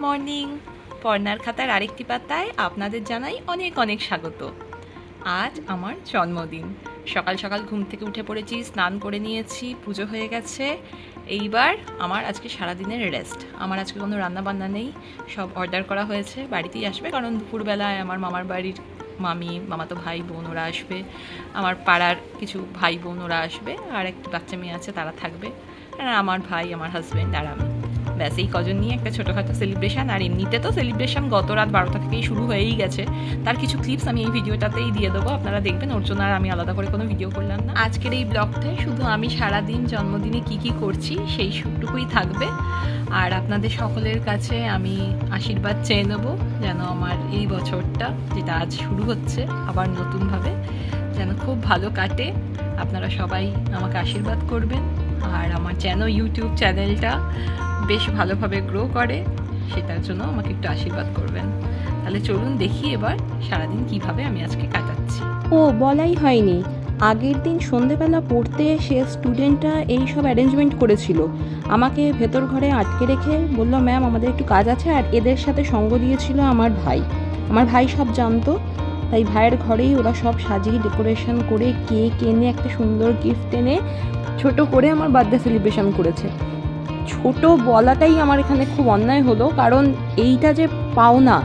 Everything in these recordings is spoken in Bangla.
মর্নিং। পর্নার খাতার আরেকটি পাতায় আপনাদের জানাই অনেক অনেক স্বাগত। আজ আমার জন্মদিন। সকাল সকাল ঘুম থেকে উঠে পড়েছি, স্নান করে নিয়েছি, পুজো হয়ে গেছে। এইবার আমার আজকে সারাদিনের রেস্ট। আমার আজকে কোনো রান্না বান্না নেই, সব অর্ডার করা হয়েছে, বাড়িতেই আসবে। কারণ দুপুরবেলায় আমার মামার বাড়ির মামাতো ভাই বোন ওরা আসবে, আমার পাড়ার কিছু ভাই বোন ওরা আসবে, আর একটি বাচ্চা মেয়ে আছে তারা থাকবে, আর আমার ভাই, আমার হাজব্যান্ড আর আমি। ব্যাস এই কজন নিয়ে একটা ছোটোখাটো সেলিব্রেশন। আর এমনিতে তো সেলিব্রেশন গত রাত 12টা থেকেই শুরু হয়েই গেছে। তার কিছু ক্লিপস আমি এই ভিডিওটাতেই দিয়ে দেবো, আপনারা দেখবেন। ওর জন্য আর আমি আলাদা করে কোনো ভিডিও করলাম না। আজকের এই ব্লগটায় শুধু আমি সারাদিন জন্মদিনে কি কি করছি সেই সবটুকুই থাকবে। আর আপনাদের সকলের কাছে আমি আশীর্বাদ চেয়ে নেবো যেন আমার এই বছরটা, যেটা আজ শুরু হচ্ছে আবার নতুনভাবে, যেন খুব ভালো কাটে। আপনারা সবাই আমাকে আশীর্বাদ করবেন, আর আমার যেন ইউটিউব চ্যানেলটা বেশ ভালোভাবে গ্রো করে, সেটার জন্য আমাকে একটু আশীর্বাদ করবেন। তাহলে চলুন দেখি এবার সারাদিন কিভাবে আমি আজকে কাটাচ্ছি। ও বলাই হয়নি, আগের দিন সন্ধেবেলা পড়তে এসে স্টুডেন্টরা এই সব অ্যারেঞ্জমেন্ট করেছিল। আমাকে ভেতর ঘরে আটকে রেখে বলল, ম্যাম আমাদের একটু কাজ আছে। আর এদের সাথে সঙ্গ দিয়েছিল আমার ভাই সব জানতো, তাই ভাইয়ের ঘরেই ওরা সব সাজিয়ে ডেকোরেশন করে কেক এনে একটা সুন্দর গিফট এনে ছোট করে আমার বার্থডে সেলিব্রেশন করেছে। ছোট বলাটাই আমার এখানে খুব অন্যায় হলো, কারণ এইটা যে পাওনা,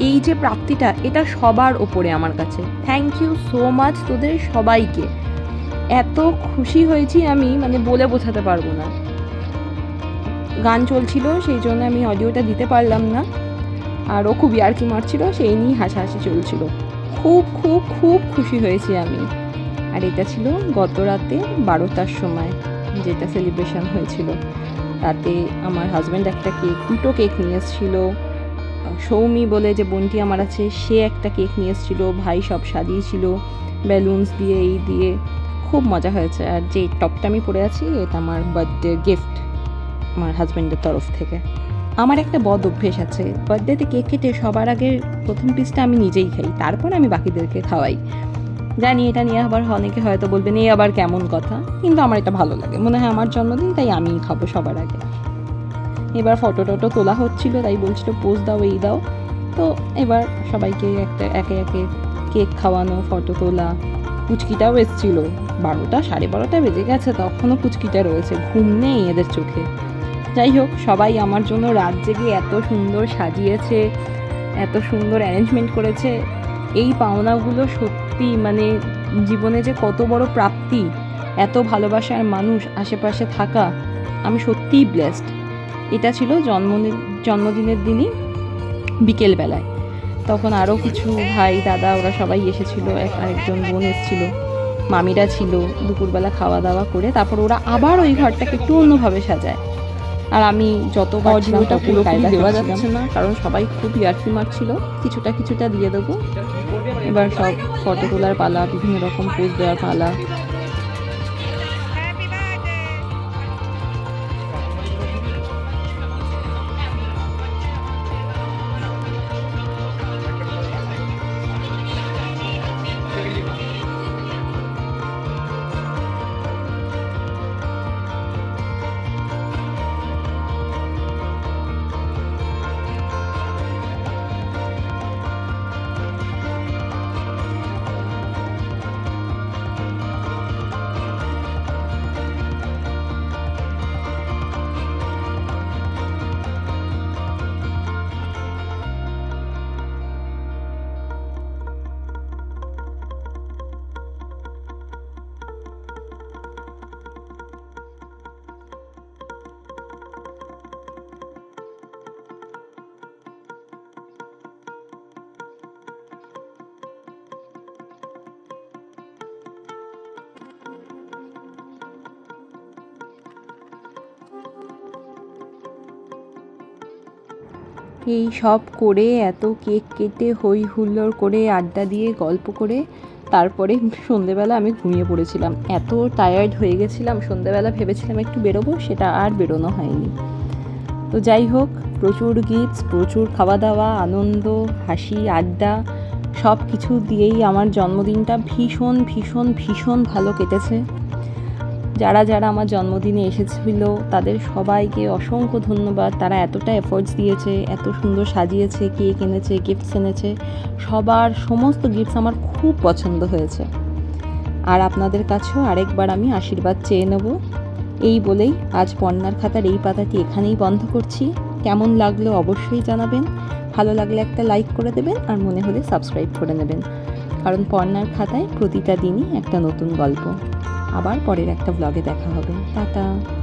এই যে প্রাপ্তিটা, এটা সবার ওপরে আমার কাছে। থ্যাংক ইউ সো মাচ তোদের সবাইকে। এত খুশি হয়েছি আমি, মানে বলে বোঝাতে পারবো না। গান চলছিল, সেই জন্য আমি অডিওটা দিতে পারলাম না। আর ও খুব ইয়ার্কি মারছিল, সেই নিয়েই হাসাহাসি চলছিল। খুব খুব খুব খুশি হয়েছি আমি। আর এটা ছিল গত রাতে 12টার সময় যেটা সেলিব্রেশন হয়েছিল। রাতে আমার হাজব্যান্ড একটা দুটো কেক নিয়ে এসেছিল। সৌমি বলে যে বোনটি আমার আছে, সে একটা কেক নিয়ে এসেছিল। ভাই সব সাজিয়েছিল বেলুনস দিয়ে, এই দিয়ে। খুব মজা হয়েছে। আর যে টপটা আমি পরে আছি, এটা আমার বার্থডে গিফট আমার হাজব্যান্ডের তরফ থেকে। আমার একটা বদ অভ্যেস আছে, বার্থডেতে কেক কেটে সবার আগে প্রথম পিসটা আমি নিজেই খাই, তারপর আমি বাকিদেরকে খাওয়াই। জানি এটা নিয়ে আবার অনেকে হয়তো বলবেন এই আবার কেমন কথা, কিন্তু আমার এটা ভালো লাগে। মনে হয় আমার জন্মদিন, তাই আমিই খাবো সবার আগে। এবার ফটো টটো তোলা হচ্ছিল, তাই বলছিল পোজ দাও, এই দাও। তো এবার সবাইকে একে একে কেক খাওয়ানো, ফটো তোলা। পুচকিটাও এসেছিল। 12টা 12:30 বেজে গেছে, তখনও পুচকিটা রয়েছে, ঘুম নেই এদের চোখে। যাই হোক, সবাই আমার জন্য রাত জেগে এত সুন্দর সাজিয়েছে, এত সুন্দর অ্যারেঞ্জমেন্ট করেছে। এই পাওনাগুলো সত্যি, মানে জীবনে যে কত বড় প্রাপ্তি, এত ভালোবাসার মানুষ আশেপাশে থাকা, আমি সত্যিই ব্লেসড। এটা ছিল জন্মদিনের দিনই বিকেলবেলায়। তখন আরও কিছু ভাই দাদা ওরা সবাই এসেছিলো, আরেকজন বোন এসেছিলো, মামিরা ছিল। দুপুরবেলা খাওয়া দাওয়া করে তারপর ওরা আবার ওই ঘরটাকে একটু অন্যভাবে সাজায়। আর আমি যত অডিওটা পুরোপুরি দেওয়া যাচ্ছে না, কারণ সবাই খুব ইয়ার্কি মারছিল। কিছুটা দিয়ে দেবো। এবার সব ফটো তোলার পালা, বিভিন্ন রকম পোজ দেওয়ার পালা। এই সব করে, এত কেক কেটে, হই হুল্লোড় করে, আড্ডা দিয়ে, গল্প করে, তারপরে সন্ধেবেলা আমি ঘুমিয়ে পড়েছিলাম। এত টায়ার্ড হয়ে গেছিলাম, সন্ধেবেলা ভেবেছিলাম একটু বেরোবো, সেটা আর বেরোনো হয়নি। তো যাই হোক, প্রচুর গিফটস, প্রচুর খাওয়া দাওয়া, আনন্দ, হাসি, আড্ডা, সব কিছু দিয়েই আমার জন্মদিনটা ভীষণ ভীষণ ভীষণ ভালো কেটেছে। যারা যারা আমার জন্মদিনে এসেছিল তাদের সবাইকে অসংখ্য ধন্যবাদ। তারা এতটা এফোর্টস দিয়েছে, এত সুন্দর সাজিয়েছে, কেক এনেছে, গিফটস এনেছে। সবার সমস্ত গিফটস আমার খুব পছন্দ হয়েছে। আর আপনাদের কাছেও আরেকবার আমি আশীর্বাদ চেয়ে নেব। এই বলেই আজ পর্ণার খাতার এই পাতাটি এখানেই বন্ধ করছি। কেমন লাগলো অবশ্যই জানাবেন। ভালো লাগলে একটা লাইক করে দেবেন, আর মনে হলে সাবস্ক্রাইব করে নেবেন, কারণ পর্ণার খাতায় প্রতিটা দিনই একটা নতুন গল্প। আবার পরের একটা ব্লগে দেখা হবে। টাটা।